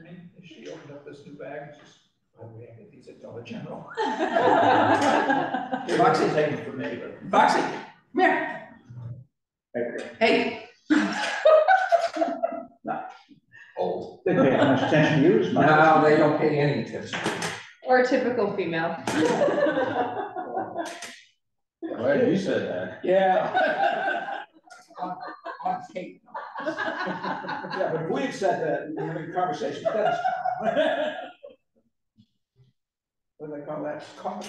And she opened up this new bag and just, by the way, I get these at Dollar General. Foxy taking it from me, but Foxy, come here. Hey. Oh, They pay how much attention to you as much. no, they don't pay any attention. Or a typical female. Glad you said that. Yeah. on tape. Yeah, but if we had said that, we were having a conversation, that's. What do they call that? Come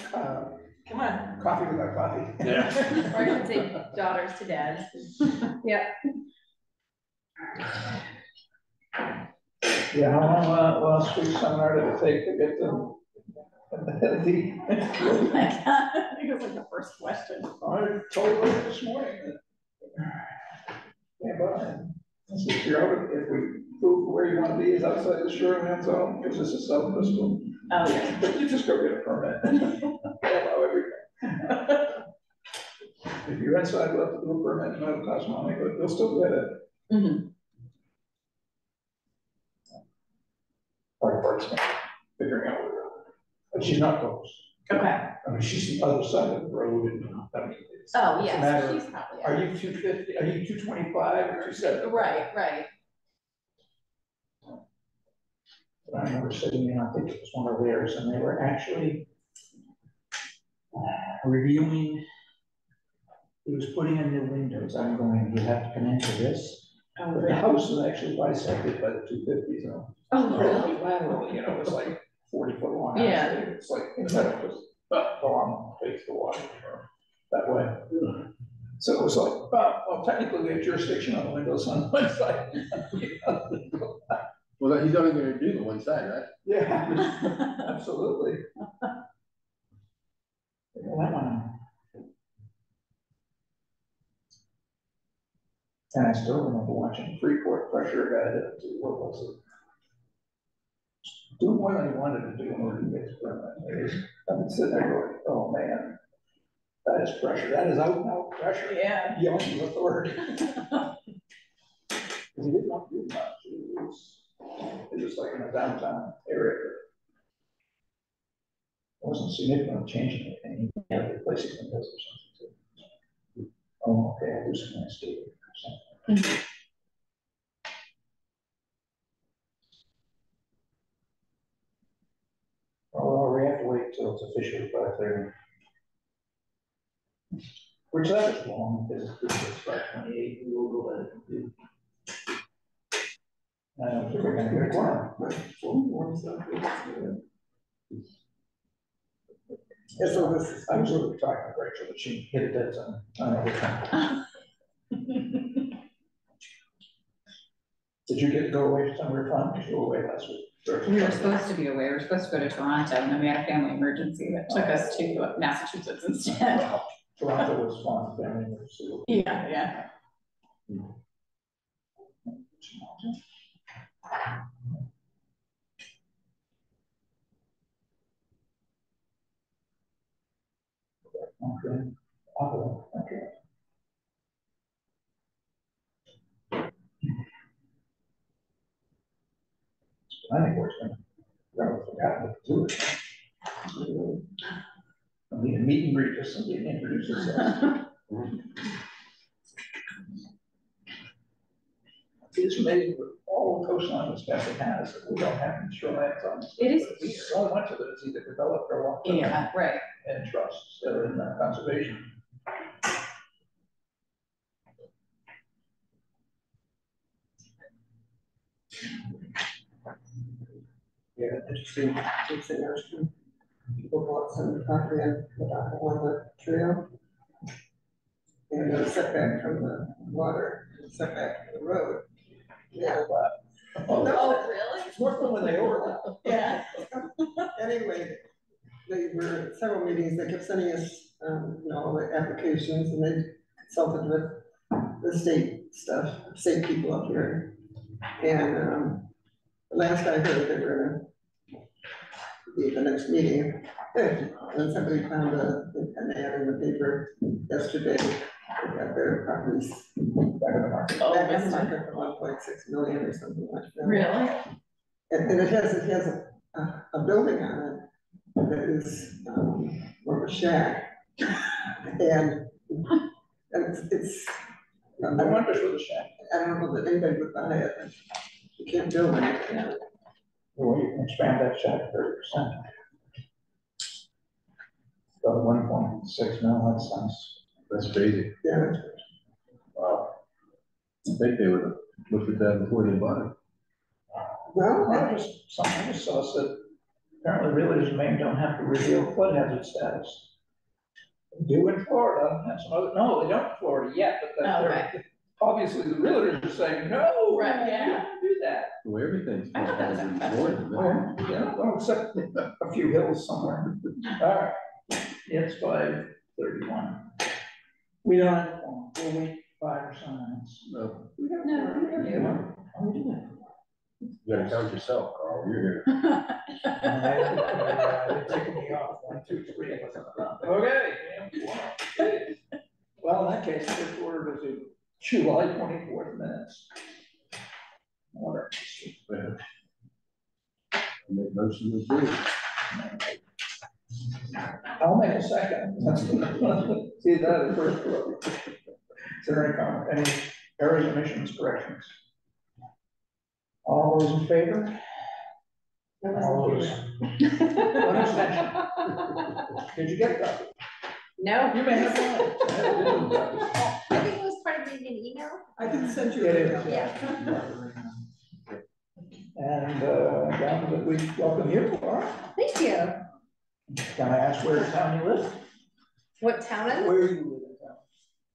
on. Coffee without coffee. Yeah. Or I should say daughters to dads. Yep. Yeah, how long last week's seminar did it take to get them? Oh my God. I think it was like the first question. I told her this morning that. Yeah, but let's just figure out if we prove where you want to be is outside the shoreline zone, because this is South Bristol. Oh, yeah. But you just go get a permit. They allow everything. If you're inside, we'll have to do a permit, and that'll cost money, but they'll still get it. Mm-hmm. Part of art's figuring out where to go. But she's not close. Okay. I mean, she's the other side of the road, and I mean, it's Oh, it's a yes, matter of, she's probably. are you 250? Are you 225 or 270? Right, right. I remember sitting in, I think it was one of theirs, and they were actually reviewing, he was putting in new windows. I'm going, you have to come into this. Oh, But the house is actually bisected by the 250 zone. Oh, really? Laterally, you know, it's like 40-foot long. Yeah. Actually. It's like in the middle, just along face the water that way. So it was like, well, technically we have jurisdiction on the windows on one side. Well, he's only gonna do the one side, right? Yeah, absolutely. Well, that one. And I still remember watching Freeport pressure a guy that do what was it? Do more than he wanted to do in order to get his permit. I've been sitting there going, oh man, that is pressure. That is out and out pressure. Yeah. Beyond the authority. Because he didn't want to do much. It was just like in a downtown area. It wasn't significantly changing anything. He had replacing windows or something too. Oh, okay, I'll do some landscaping or something. Oh, we have to wait till it's officially 5:30. Which that is long, because it's 528, we will go ahead and do. I don't think we're gonna get a quorum. Yeah, so this, I was really talking to Rachel, but she hit a dead zone. Did you get to go away for summer fun? Did you go away last week? We were supposed to be away. We were supposed to go to Toronto, and then we had a family emergency that took us to Massachusetts instead. Toronto was fun, family emergency. Yeah, yeah. Okay. Okay. I think we're gonna forgotten to do it. I need a meet and greet, just somebody to introduce themselves. It's amazing with all the coastline this country has, that we don't have shoreline zones. It is weird. So much of it is either developed or walked Yeah, right. and trusts that are in conservation. Yeah, interesting interesting. People bought some property on the trail. And the setback from the water, setback from the road. Yeah. Oh, Oh, really? it's more fun when they overlap. Yeah. Anyway, they were at several meetings, they kept sending us, all the applications, and they consulted with the state people up here. And, last I heard, they were gonna be the next meeting. And somebody found an ad in the paper yesterday, they got their properties back in the market. Oh, Back in the market for 1.6 million or something like that. Really? And it has a building on it that is, more of a shack. And it's, No wonders with the shack. I don't know that anybody would buy it. You can't build anything on it. Well, you can expand that shack 30%. About 1.6 mil, that sounds. That's crazy. Yeah, Wow. I think they would have looked at that before they bought it. well, I just saw that apparently realtors in Maine don't have to reveal flood hazard status. They do in Florida, and some other, no, they don't in Florida yet, but Oh, they're, obviously the realtors are saying, no, Right, we yeah. don't do that. Well, everything's. I thought that was a- more than that. Oh, yeah, well, except a few hills somewhere. All right, it's 5:31. We don't, we'll wait 5 or so minutes. No, We got, No, we got, oh, we did. you gotta count yourself, Carl, you're here. They're taking me off, 1, 2, 3. Okay. Well, in that case, first order is a July 24th minutes. Order. Make motion to approve. I'll make a second. See that first order. Is there any comment, any errors, omissions, corrections? All those in favor? All those. One abstention. Did you get that? No. You may have one. I think it was part of an email. I can send you. It an is, email. yeah. And, down that we welcome you, Laura. Thank you. Can I ask where in town you live? What town is? Where you live in town?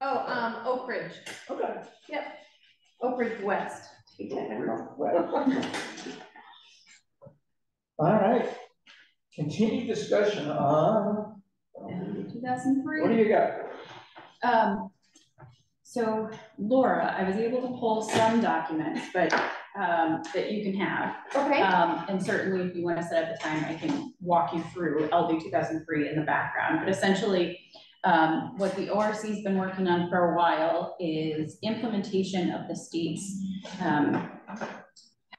Oh, Oak Ridge. Okay. Oak Ridge West, to be technical. All right. Continued discussion on, 2003. what do you got? So Laura, I was able to pull some documents, but, that you can have. Okay. And certainly if you want to set up a time, I can walk you through LD 2003 in the background, but essentially, what the ORC's been working on for a while is implementation of the state's,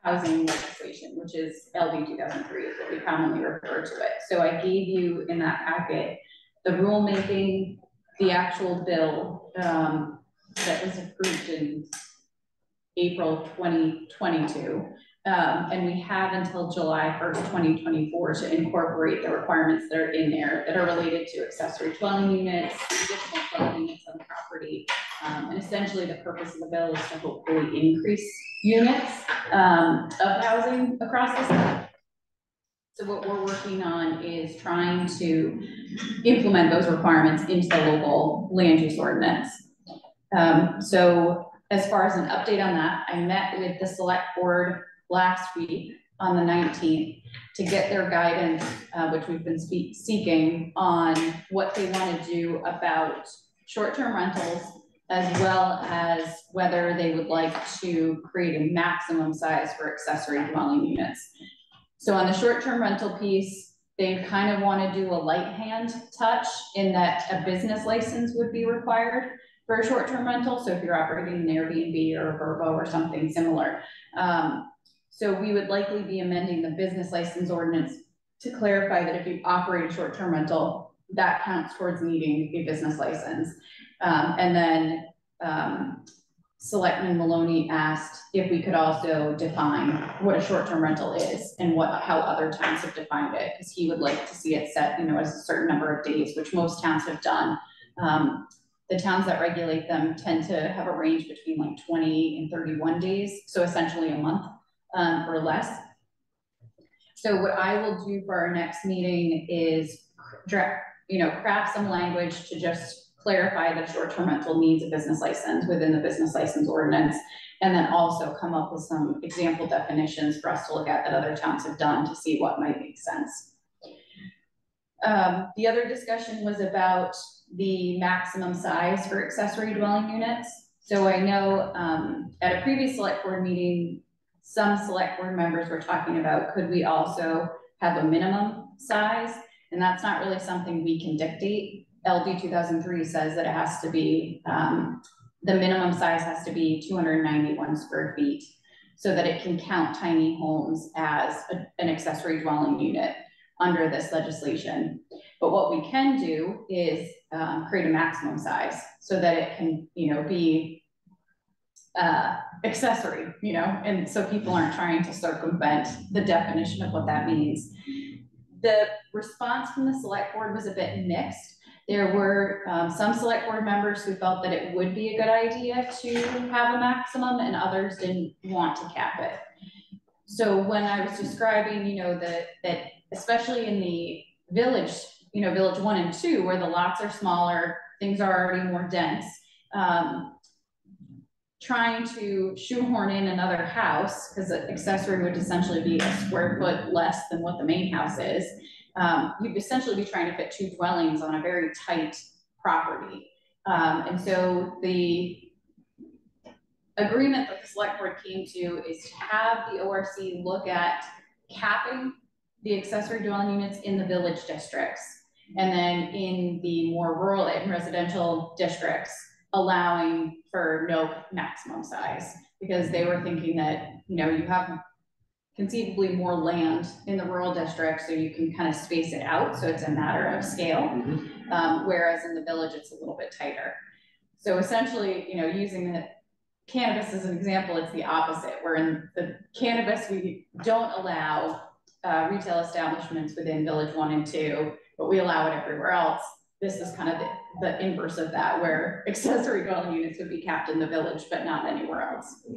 housing legislation, which is LD 2003 is what we commonly refer to it. So I gave you in that packet, the rulemaking, the actual bill, that was approved in April 2022. And we have until July 1st, 2024 to incorporate the requirements that are in there that are related to accessory dwelling units, additional dwelling units on the property. And essentially the purpose of the bill is to hopefully increase units of housing across the state. So what we're working on is trying to implement those requirements into the local land use ordinance. So as far as an update on that, I met with the select board last week on the 19th to get their guidance, which we've been seeking on what they want to do about short-term rentals, as well as whether they would like to create a maximum size for accessory dwelling units. So on the short-term rental piece, they kind of want to do a light hand touch in that a business license would be required for a short-term rental. So if you're operating an Airbnb or a Vrbo or something similar. So we would likely be amending the business license ordinance to clarify that if you operate a short-term rental, that counts towards needing a business license. And then Selectman Maloney asked if we could also define what a short-term rental is and how other towns have defined it, because he would like to see it set, as a certain number of days, which most towns have done. The towns that regulate them tend to have a range between like 20 and 31 days, so essentially a month or less. So what I will do for our next meeting is craft some language to just clarify that short-term rental needs a business license within the business license ordinance, and then also come up with some example definitions for us to look at that other towns have done to see what might make sense. The other discussion was about the maximum size for accessory dwelling units. So I know at a previous select board meeting, some select board members were talking about, could we also have a minimum size? And that's not really something we can dictate. LD 2003 says that it has to be, the minimum size has to be 291 square feet. so that it can count tiny homes as an accessory dwelling unit under this legislation. But what we can do is create a maximum size so that it can, you know, be accessory, you know, and so people aren't trying to circumvent the definition of what that means. The response from the select board was a bit mixed. There were some select board members who felt that it would be a good idea to have a maximum, and others didn't want to cap it. So when I was describing, you know, that especially in the village, you know, village 1 and 2, where the lots are smaller, things are already more dense, trying to shoehorn in another house, because an accessory would essentially be a square foot less than what the main house is. You'd essentially be trying to fit 2 dwellings on a very tight property. And so the agreement that the select board came to is to have the ORC look at capping the accessory dwelling units in the village districts. And then in the more rural and residential districts, allowing for no maximum size, because they were thinking that, you know, you have conceivably more land in the rural district, so you can kind of space it out, so it's a matter of scale, whereas in the village it's a little bit tighter. So essentially, you know, using the cannabis as an example, it's the opposite, where in the cannabis we don't allow retail establishments within village 1 and 2, but we allow it everywhere else. This is kind of the inverse of that, where accessory dwelling units would be capped in the village, but not anywhere else.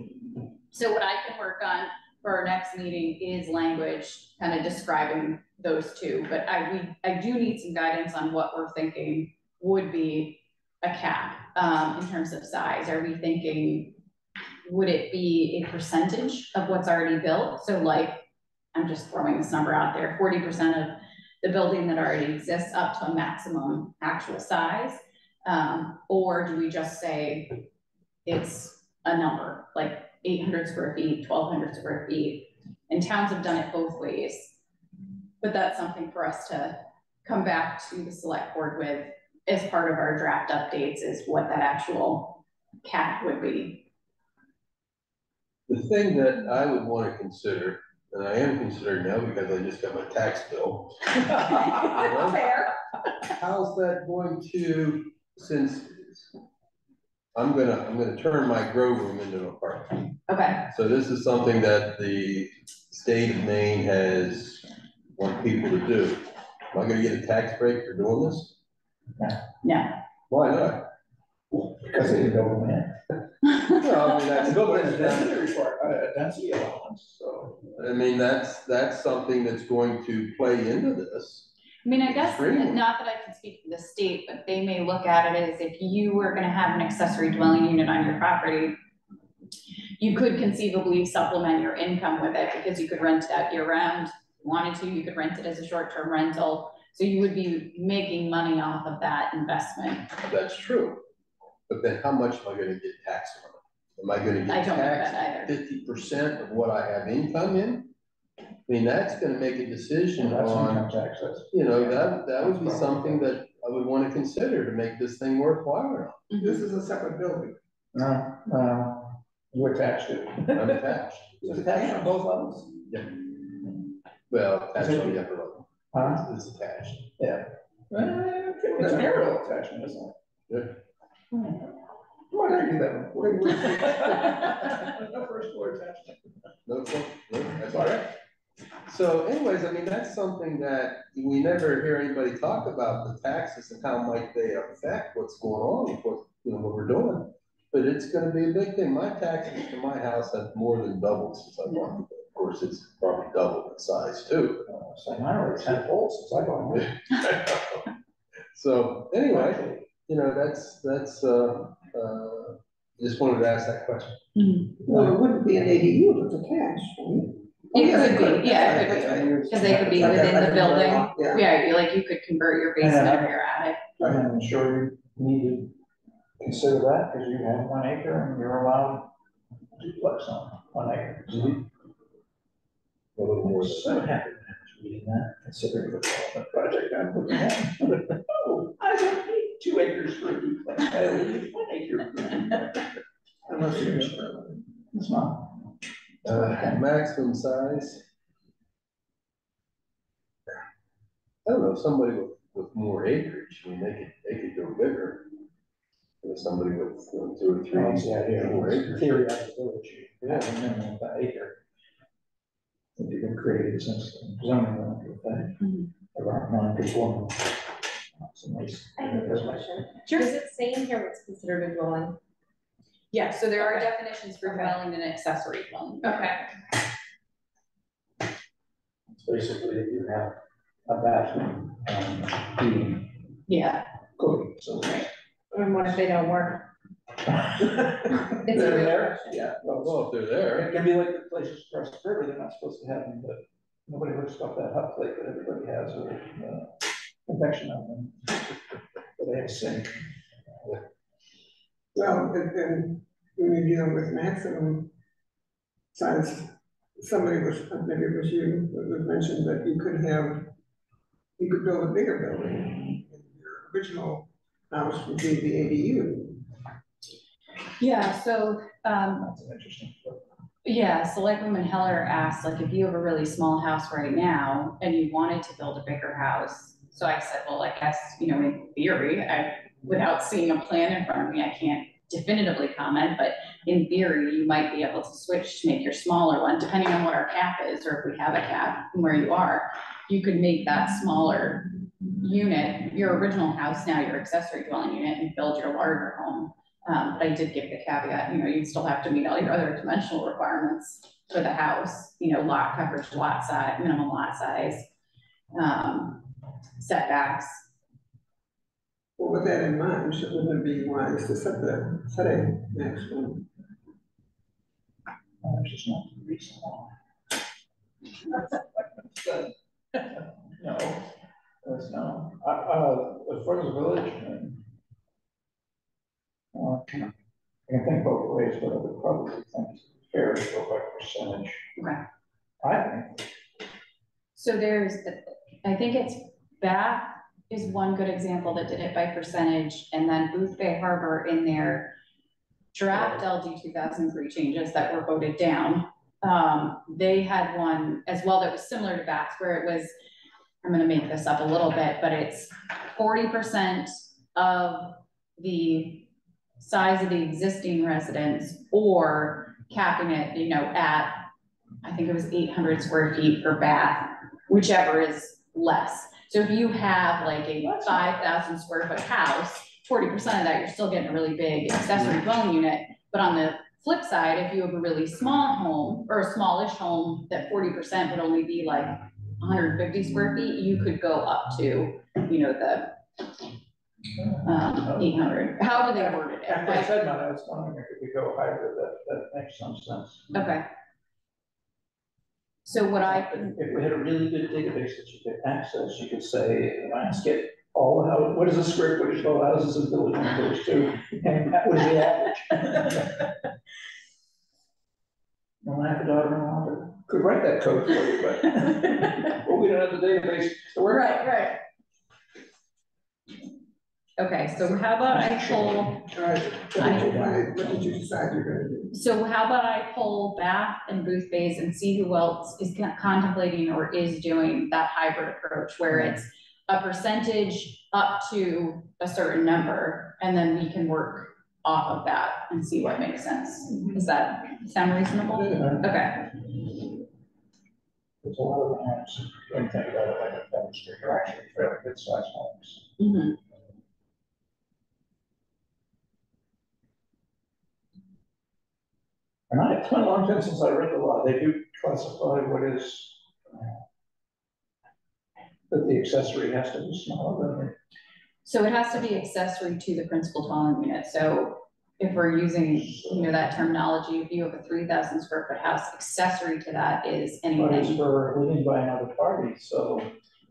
So what I can work on for our next meeting is language kind of describing those two, but I do need some guidance on what we're thinking would be a cap in terms of size. Are we thinking, would it be a percentage of what's already built? So like, I'm just throwing this number out there, 40% of the building that already exists up to a maximum actual size? Or do we just say it's a number, like 800 square feet, 1,200 square feet? And towns have done it both ways. But that's something for us to come back to the select board with as part of our draft updates, is what that actual cap would be. The thing that I would want to consider, and I am considering now because I just got my tax bill. Fair. How's that going to, since I'm gonna turn my grow room into an apartment. Okay. So this is something that the state of Maine has want people to do. Am I gonna get a tax break for doing this? No. Why not? Because they build them in. Well, I mean, that's a density allowance, so. I mean, that's something that's going to play into this. I mean, I guess, Extremely. not that I can speak for the state, but they may look at it as if you were gonna have an accessory dwelling unit on your property, you could conceivably supplement your income with it, because you could rent it out year round. If you wanted to, you could rent it as a short-term rental. So you would be making money off of that investment. That's true. But then how much am I gonna get taxed on it? Am I gonna I get don't know taxed that either. 50% of what I have income in? I mean, that's gonna make a decision That's on, income tax, that's. you know, that would be something that I would wanna consider to make this thing worthwhile. This is a separate building. No, you attached it. I'm attached. Is it attached on both levels? Well, attached on the upper level. Huh? It's attached. It's an aerial attachment, isn't it? Why don't you do that one? No first floor attachment. No, that's all right. So anyways, I mean, that's something that we never hear anybody talk about, the taxes and how might they affect what's going on with what, you know, what we're doing. But it's gonna be a big thing. My taxes for my house have more than doubled since I bought it. Of course, it's probably doubled in size too. So mine are 10 volts, since I bought mine. So anyway, you know, that's, just wanted to ask that question. Well, it wouldn't be an ADU if it's attached, right? It could be, yeah, it could be, because they could be within the building. Yeah. Yeah, like you could convert your basement or your attic. I'm sure you need to consider that, because you have 1 acre and you're allowed duplex on 1 acre. A little more. So happy reading that, considering the development project I'm looking at. Oh, I don't need 2 acres for a duplex, I only need 1 acre. Unless you're sure. It's not. Maximum size. I don't know, somebody with more acreage, I mean, they could go bigger. Or somebody with 2 or 3 more acres. Theory out of the village, Yeah. have a minimum of an acre. If you can create a system, zoning related thing, around non-conforming. It's nice. I have a question. Sure. Does it say in here what's considered a dwelling? Yeah, so there are Okay. definitions for Okay. dwelling and accessory dwelling. Okay. It's basically if you have a bathroom, heating, Yeah. cooking, so. And what if they don't work? It's a They're real there, question. yeah, well, Well, if they're there. it can be like the places across the river, they're not supposed to have them, but nobody hooks up that hot plate that everybody has, or, convection oven. But they have a sink. Well, and when you're dealing with maximum size, somebody was, maybe it was you, that was mentioned that you could build a bigger building. Your original house would be the ADU. Yeah, so, That's an interesting. yeah, Selectwoman Heller asked, like, if you have a really small house right now and you wanted to build a bigger house. So I said, well, I guess, in theory, without seeing a plan in front of me, I can't definitively comment, but in theory, you might be able to switch to make your smaller one, depending on what our cap is, or if we have a cap from where you are. You could make that smaller unit, your original house, now your accessory dwelling unit, and build your larger home. But I did give the caveat, you'd still have to meet all your other dimensional requirements for the house, lot coverage, lot size, minimum lot size, setbacks. Well, with that in mind, wouldn't it be wise to set a maximum? It's just not reasonable. No, that's no, as far as the village, I can think both ways, but I would probably think it's fair to go by percentage. Okay. I think. So I think it's Bath is one good example that did it by percentage, and then Booth Bay Harbor in their draft LD 2003 changes that were voted down. They had one as well that was similar to Bath, where it was, I'm gonna make this up a little bit, but it's 40% of the size of the existing residence, or capping it, at, I think it was 800 square feet per bath, whichever is less. So if you have like a 5,000 square foot house, 40% of that, you're still getting a really big accessory dwelling unit. But on the flip side, if you have a really small home, or a smallish home, that 40% would only be like 150 square feet, you could go up to, the 800, however they worded it. After I said that, I was wondering if we could go higher, that makes some sense. Okay. So if we had a really good database that you could access, you could say, let's get all the houses, what is the square footage of all houses in village 1, village 2, and that was the average. Well, I have a daughter-in-law that could write that code for you, but well, we don't have the database to work. Right. Okay, so how about I pull, All right, what did you decide you're gonna do? so how about I pull Bath and Booth Bays and see who else is contemplating or is doing that hybrid approach, where it's a percentage up to a certain number, and then we can work off of that and see what makes sense. Does that sound reasonable? Yeah. Okay. There's a lot of homes, when you think about it, like a Pheasant Street, are actually fairly good sized homes. Mm-hmm. And it's been a long time since I read the law. They do classify what is, that the accessory has to be smaller than. So it has to be accessory to the principal dwelling unit. So if we're using, that terminology, if you have a 3,000 square foot house, accessory to that is But it's anything. for living by another party, so.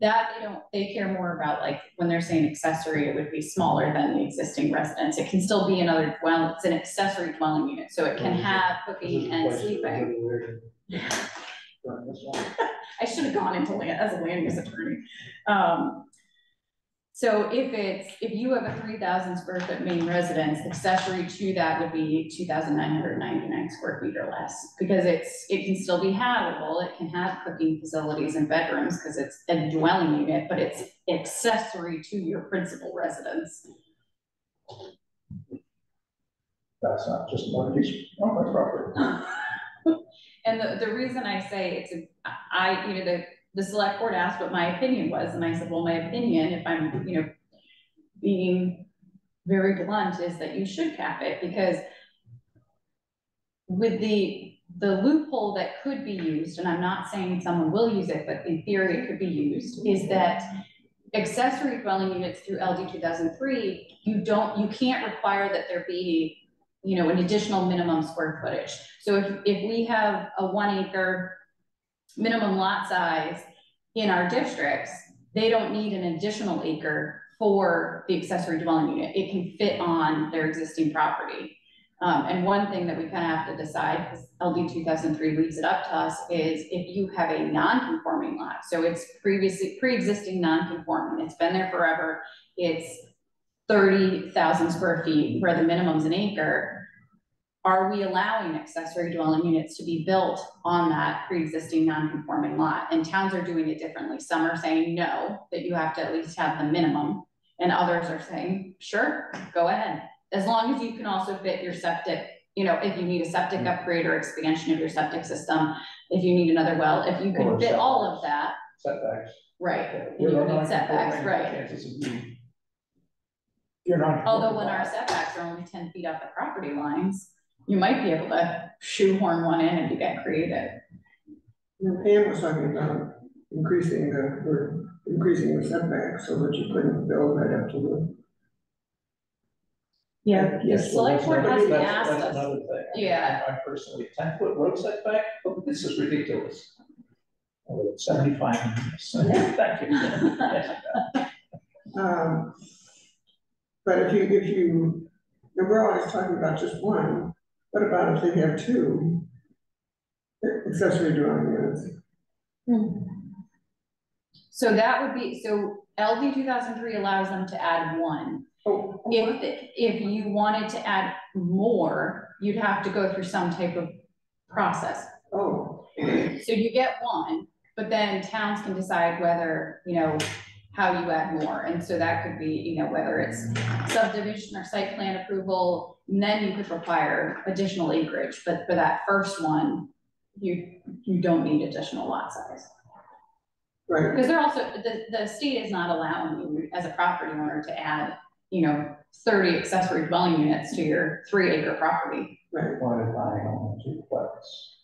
That, they care more about, like, when they're saying accessory, it would be smaller than the existing residence. It can still be another dwelling, it's an accessory dwelling unit, so it can have cooking and sleeping. I should have gone into land as a land use attorney. So if you have a 3,000 square foot main residence, accessory to that would be 2,999 square feet or less. Because it can still be habitable, it can have cooking facilities and bedrooms, because it's a dwelling unit, but it's accessory to your principal residence. That's not just one piece of my property. And the reason I say the select board asked what my opinion was, and I said, well, my opinion, if I'm, being very blunt, is that you should cap it, because with the loophole that could be used, and I'm not saying someone will use it, but in theory it could be used, is that accessory dwelling units through LD 2003, you can't require that there be, an additional minimum square footage. So if we have a 1 acre minimum lot size in our districts, they don't need an additional acre for the accessory dwelling unit. It can fit on their existing property. And one thing that we kind of have to decide, because LD 2003 leaves it up to us, is if you have a non-conforming lot, so it's pre-existing non-conforming, it's been there forever, it's 30,000 square feet where the minimum's an acre, are we allowing accessory dwelling units to be built on that pre-existing non-conforming lot? And towns are doing it differently. Some are saying no, that you have to at least have the minimum, and others are saying, sure, go ahead. As long as you can also fit your septic, if you need a septic upgrade or expansion of your septic system, if you need another well, if you can fit all of that. Setbacks. Right, and you need setbacks, right. You're not. Although when our setbacks are only 10 feet off the property lines, you might be able to shoehorn one in and you get creative. Pam was talking about increasing the setback so that you couldn't build right up to the. Yeah, the select board hasn't asked us. That's another thing. Yeah. I personally, 10-foot road setback, this is ridiculous. 75 minutes. Thank you. But if you, and we're always talking about just one, what about if they have two accessory dwelling units? So that would be, so LD 2003 allows them to add one. Oh. If you wanted to add more, you'd have to go through some type of process. Oh. So you get one, but then towns can decide whether, how you add more. And so that could be, whether it's subdivision or site plan approval, and then you could require additional acreage. But for that first one, you don't need additional lot size. Right. Because they're also, the state is not allowing you as a property owner to add, 30 accessory dwelling units to your 3-acre property. Right. What if I own a duplex?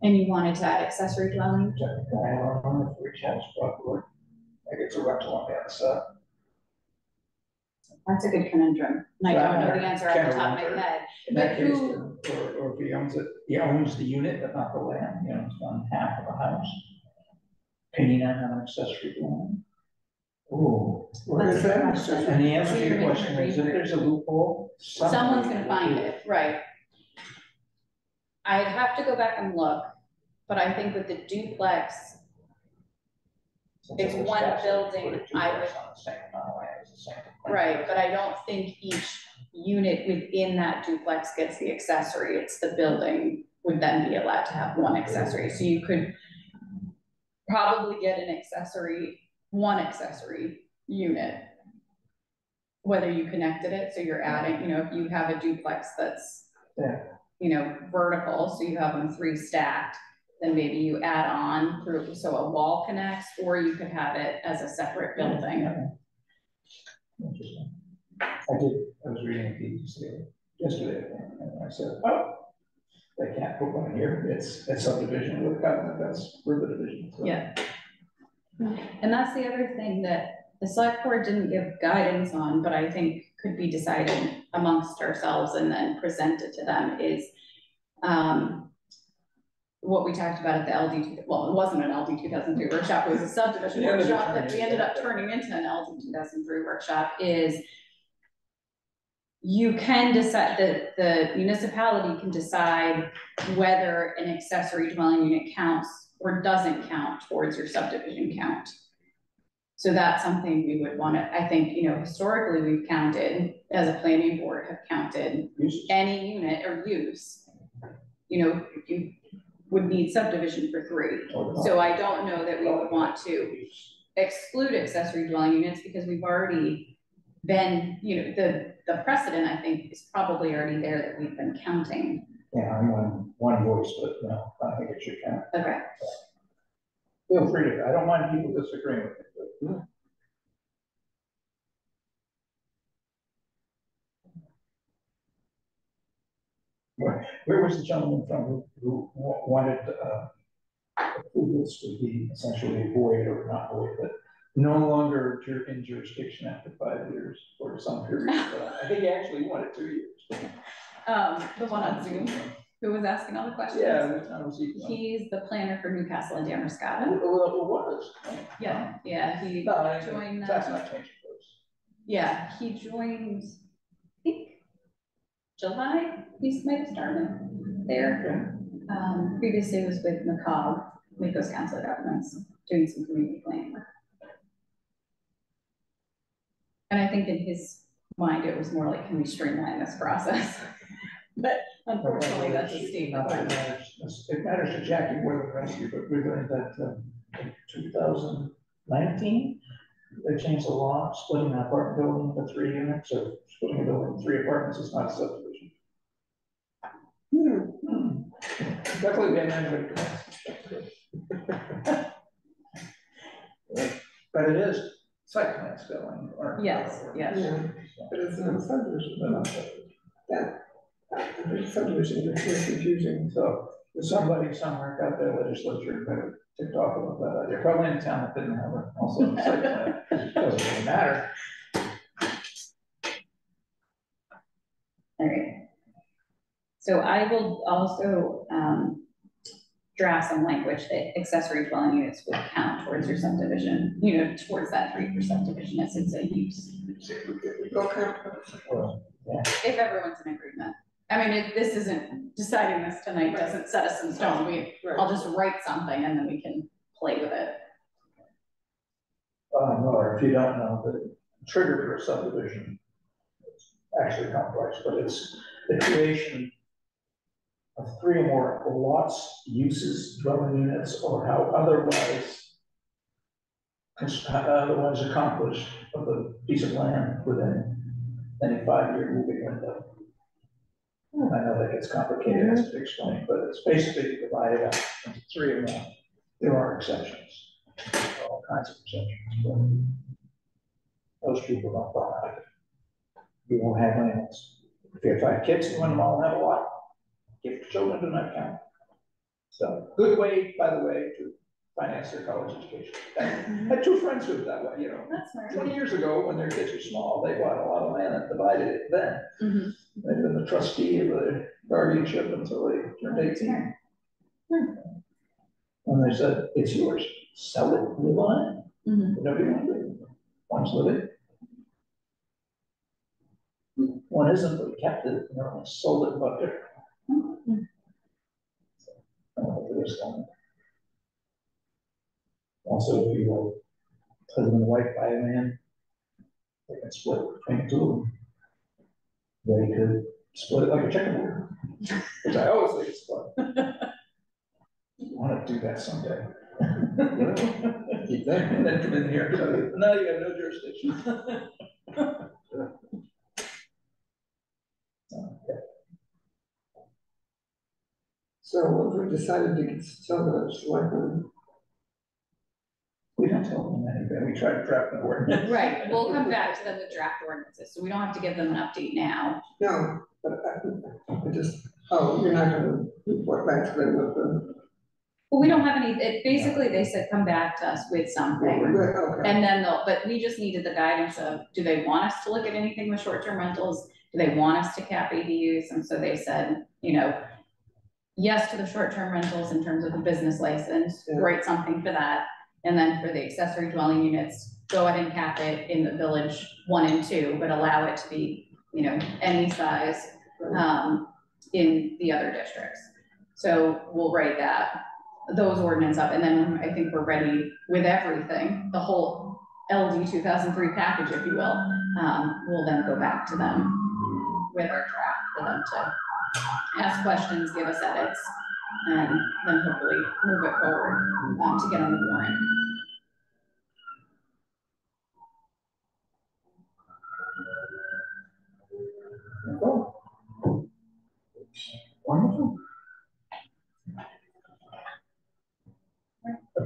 And you wanted to add accessory dwelling? I don't know if we change properly. I get to rental on the other side. That's a good conundrum. And I don't know the answer off the top of my head. In that case, or if he owns it, he owns the unit, but not the land, it's on half of the house. Can you not have an accessory dwelling? Oh. What is that? And the answer to your question is, if there's a loophole, someone's gonna find it, right? I'd have to go back and look, but I think with the duplex, it's one building, right, but I don't think each unit within that duplex gets the accessory. It's the building would then be allowed to have one accessory. So you could probably get one accessory unit, whether you connected it, so you're adding, if you have a duplex that's, vertical, so you have them 3 stacked, then maybe you add on through, so a wall connects, or you could have it as a separate building. Interesting. I was reading a piece yesterday, and I said, oh, they can't put one here, it's subdivision with covenant, that's for the division. So. Yeah. And that's the other thing that the select board didn't give guidance on, but I think could be decided amongst ourselves and then presented to them is what we talked about at the LD, well, it wasn't an LD 2003 workshop, it was a subdivision workshop that we ended up turning into an LD 2003 workshop, is you can decide, the municipality can decide whether an accessory dwelling unit counts or doesn't count towards your subdivision count. So that's something we would wanna, I think, historically, we've counted, as a planning board, have counted Uses. any unit or use. You would need subdivision for 3. So I don't know that we would want to exclude accessory dwelling units, because we've already been, the precedent, I think, is probably already there that we've been counting. Yeah, I'm on one voice, but no, I think it should count. Okay. Feel free to, I don't mind people disagreeing with it, but. Where was the gentleman from who wanted approvals to be essentially void or not void, but no longer in jurisdiction after 5 years or some period? I think he actually wanted 2 years. The one on Zoom, who was asking all the questions? Yeah, which time was he? He's the planner for Newcastle and Damascus. Well, it was. Yeah, he joined. That's not changing those. Yeah, he joined, I think, July, he might have started there. Previously was with McCog, Waco's Council of Governments, doing some community planning work. And I think in his mind, it was more like, can we streamline this process? But unfortunately, that's a state requirement. It matters to Jackie more than the rest of you, but we learned that in 2019, they changed the law, splitting an apartment building into 3 units, or splitting a building into 3 apartments is not a subdivision. Definitely been anyway. But it is site plan spelling. Yes. Yeah, but it's not a subdivision. Yeah. Subdivision is confusing. So there's somebody somewhere got their legislature better ticked off about that idea. Probably in a town that didn't have it also a site plan. It doesn't really matter. All right. So I will also draft some language that accessory dwelling units would count towards your subdivision, towards that 3 for subdivision as it's a use. Okay. If everyone's in agreement. I mean, this isn't, deciding this tonight doesn't set us in stone. I'll just write something and then we can play with it. Or if you don't know, the trigger for a subdivision is actually complex, but it's the creation of 3 or more lots, uses, dwelling units, or how otherwise accomplished of a piece of land within any 5-year moving window. I know that gets complicated to explain, but it's basically divided up into 3 or more. There are exceptions, all kinds of exceptions, but most people don't fall out of it. You won't have lands. If you have 5 kids, you want them all to have a lot. Give children do not count. So, good way, by the way, to finance their college education. I had 2 friends who did that way, That's smart. 20 years ago, when their kids were small, they bought a lot of land and divided it then. Mm-hmm. They've been the trustee of the guardianship until they turned 18. And they said, it's yours. Sell it, live on it, whatever you want to do. One's living. One isn't, but we kept it, sold it about different. Also, if you husband and wife buy a land, they can split between the 2 of them. They could split it like a checkerboard, which I always think is fun. You want to do that someday. Keep that. And then come in here and tell you, no, you have no jurisdiction. Okay. So what if we decided to tell the selectmen? We don't tell them anything, we try to draft an ordinance. Right, we'll come back to them with draft ordinances, so we don't have to give them an update now. No, but I just, you're not gonna report back to them with the. Well, we don't have any, basically, they said, come back to us with something. Okay. And then but we just needed the guidance of, do they want us to look at anything with short-term rentals? Do they want us to cap ADUs? And so they said, yes to the short-term rentals in terms of the business license, write something for that. And then for the accessory dwelling units, go ahead and cap it in the village 1 and 2, but allow it to be, any size, in the other districts. So we'll write that. those ordinance up, and then I think we're ready with everything, the whole LD 2003 package, if you will. We'll then go back to them with our draft for them to ask questions, give us edits, and then hopefully move it forward to get on the warrant. Wonderful.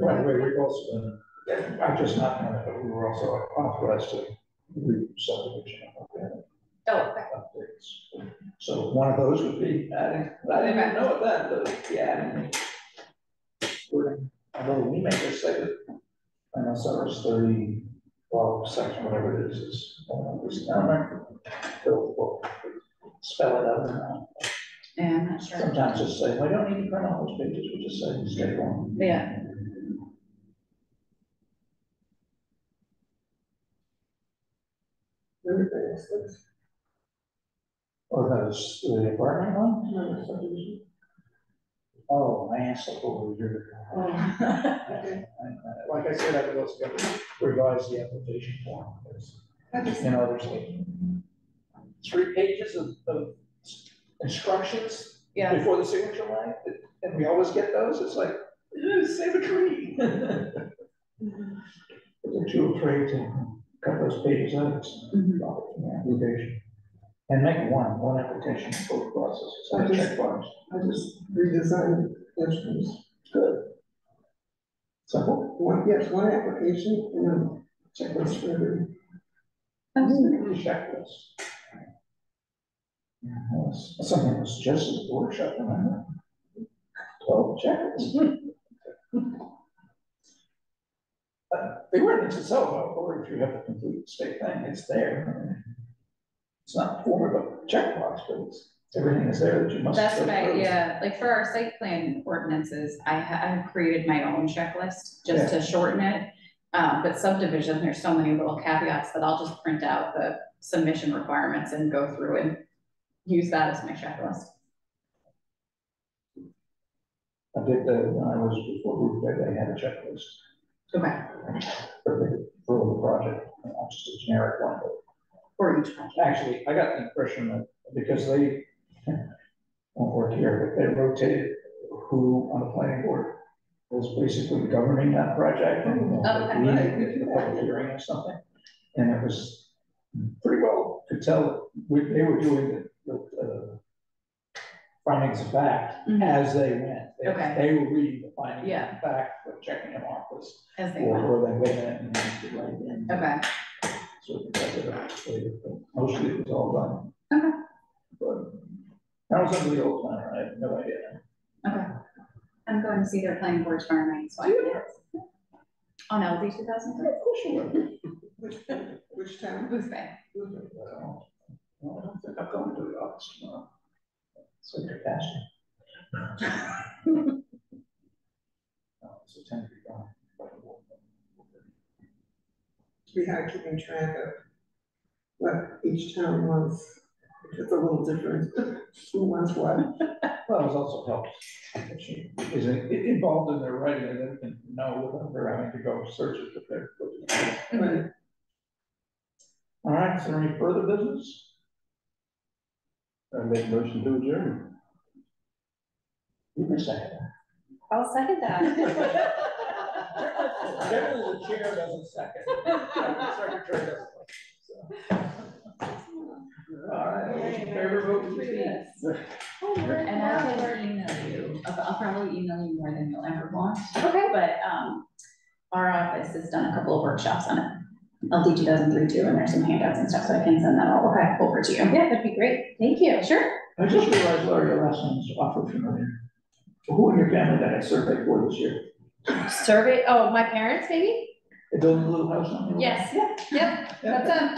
By the way, we've also been, I just not done it, but we were also authorized to review subdivision updates. So one of those would be adding, I didn't even know it then, but it'd be adding wording. Although we may just say that MSR's 30, well, section, whatever it is, I don't remember. Spell it out or not. Yeah, I'm not sure. Sometimes just say, well, I don't need to print all those pages, we just say, stay one. Yeah. Or that is the apartment one? No, subdivision. Oh, I asked that over a year ago. Like I said, I would also got to revise the application form. You know, there's like 3 pages of instructions before the signature line, and we always get those. It's like, save a tree. They're too afraid to cut those pages out. Drop it from the application. And make one application for the process. So I check box. I just redesigned instruments. Good. Simple. One application and then checklist for every. Checklist. Something was just at the workshop, remember? 12 checklists. The ordinance itself, or if you have to complete the state thing, it's there. It's not form of a checkbox, but it's everything is there that you must. That's what like for our site plan ordinances, I've created my own checklist just to shorten it. But subdivision, there's so many little caveats that I'll just print out the submission requirements and go through and use that as my checklist. I did that when I was before they had a checklist. Okay. For the project, not just a generic one, but for each project. Actually, I got the impression that because they won't work here, but they rotated who on the planning board was basically governing that project. And the public hearing or something. And it was pretty well could tell they were doing the findings of fact as they went. They were reading the findings of fact, but checking them off as they or they went in and right in. Okay. So mostly it was all done. Okay. But that was under the old planner. I have no idea. Okay. I'm going to see their planning board tomorrow night, so I can ask. On LD 2003. Of course you would. Which town? Booth Bay. Well, I don't think I'm going to the office tomorrow. So you're passionate. It's a 10 feet long. We had keeping track of what each town wants. It's a little different. Who wants what? Well, it also helps. If she is involved in their writing, and then can know without her having to go search it if they're looking. Right. All right, is there any further business? I make a motion to adjourn. You can second I'll second that. that. Generally, the chair doesn't second. The secretary doesn't. So. All right, those in favor, vote please. And I can email you. I'll probably email you more than you'll ever want. Okay. But our office has done a couple of workshops on it. LD 2003 too, and there's some handouts and stuff, so I can send that all over to you. Yeah, that'd be great. Thank you. Sure. I just realized, Laura, your last name is awfully familiar. Who in your family that I surveyed for this year? Survey, oh, my parents, maybe? They building a little house on the. Yes, yep, that's them.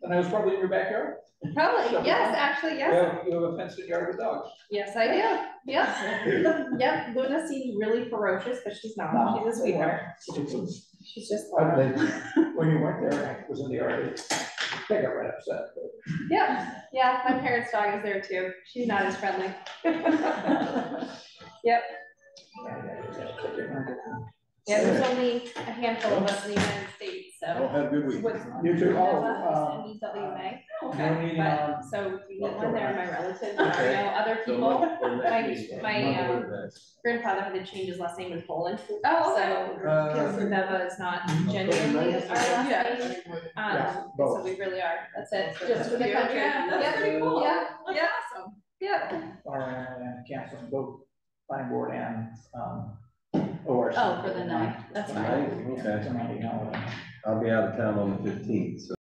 And I was probably in your backyard? Probably, yes, actually, yes. You have a fenced yard with dogs. Yes, I do, yep. Yep, Luna seemed really ferocious, but she's not, she's a sweetheart. She's just. When you went there, I was in the yard, they got right upset. Yep, yeah, my parents' dog is there too. She's not as friendly. Yep. Yeah, there's only a handful of us in the United States, I'll so. have a good week. With You too. one of Oh, us is NBWA. You're meeting on. So if you meet one, they're my relatives, there Okay. are no other So people. Monday- My Monday. grandfather had to change his last name to Poland, Oh, so Neva is not genuinely our last Yeah. name. Yeah, So both. we really are, that's it, Just just for the you. country. Yeah, that's pretty cool. Yeah. Yeah, awesome. Yeah. And cancel both planning board and, ORC. Oh, for the ninth, that's fine. Okay. It's a Monday holiday. I'll be out of town on the 15th, so.